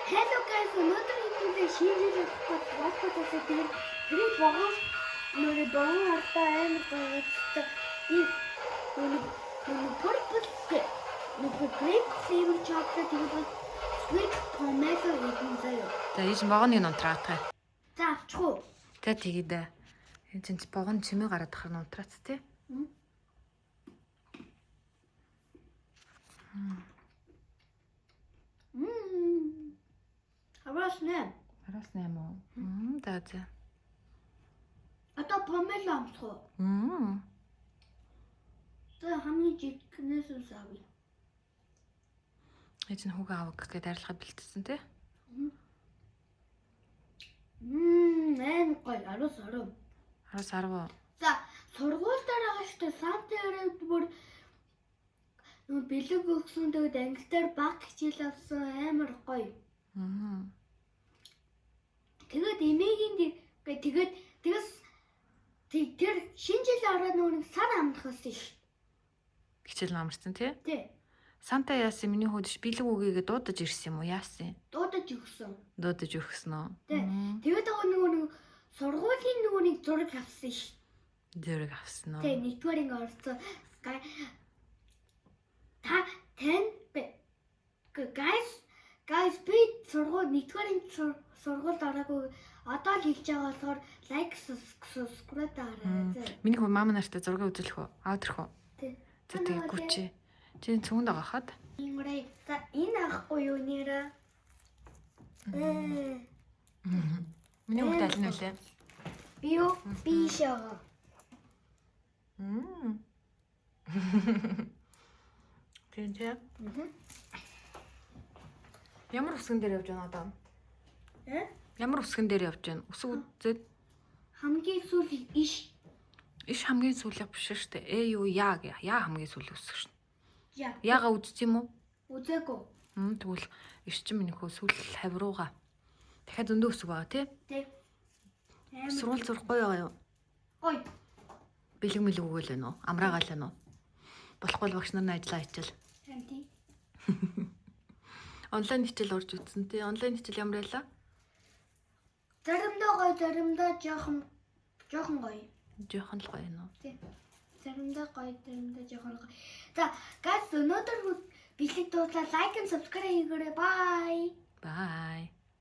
Hello guys, өнөөдөр хэдүүлээ шинжилгээ подкастаа тэгээд грейд богоо нөрөө богоо хартаа амар гоёцтой энэ purple грейп flavor chocolate тэгээд sweet tomato гэдэг заяа. За ийш богоны нунтраатгай. За авчих уу? За тэгээд энэ чинь богоно чимээ гараад ахаар нунтраац тий. Арасна. Араас 8 уу? За за. Одоо помело амсах уу? За хамгийн жигнээс усаавь. Энд чинь хүүгээ авах гэдэг арилгахад бэлдсэн тий. Амар гоё. 10. 10. За сургууль дээр байгаа штэ санта өрөөд бүр бэлэг өгсөн тэгээд англиар баг хичээл авсан амар гоё. Тэгээд эмээгийн тэгээд тэр шинэ жил ороод нөгөө сар амрах байсан ш. Хичээл намарсан тий. Тий. Санта яасан миний хөөдөж бэлэг үгээгээ дуудаж ирсэн юм уу? Яасан? Дуудаж өгсөн. Дуудаж өгсөн үү? Тий. Тэгээд нөгөө сургуулийн нөгөө нэг зураг авсан ш. Зураг авсан уу? Тий, нэгдүгээр ингээ орсон. Guys би сургууль нэгдүгээр сургуульд ороогүй одоо л хэлж байгаа болохоор лайк subscribe дараа. Миний хөө мама нартай зураг үзүүлэх үү? Авдрах уу? Тий. За тэгээ гүчээ. Чи цүгэнд байгаа хаад? Ингэрэй. За энэ авахгүй юу нэрэ? Миний хөө аль нь үлээ? Би юу? Би шага. Тэнцээ. Ямар усган дээр явж байна одоо? Ямар усган дээр явж байна? Усг үзээд Хамгийн сүүл иш. иш хамгийн сүүлийнх биш шүү дээ. Юу яа гэ. Яа хамгийн сүүлийн усг шин. Яа. Яага үзт юм уу? Үзээгүй. Тэгвэл иш чинь миний хөө сүүл хавирууга. Дахиад зөндөө усг байгаа тий? Тий. Сургууль зурх гоё байгаа юу? Гоё. Бэлэг мэлэг өгөөл байна уу? Амраагаал байна уу? Болохгүй багш нар нь ажиллаа хичээл. Тий. Онлайн хичээл орж үзсэн тий. Онлайн хичээл ямар байлаа? Заримдаа гоё, заримдаа жоохон гоё. Жоохон л гоё нөө. Тий. Заримдаа гоё, заримдаа жоохон гоё. За, guys өнөөдөр бэлэг дуудлаа лайк and subscribe хийгээрэй. Bye. Bye.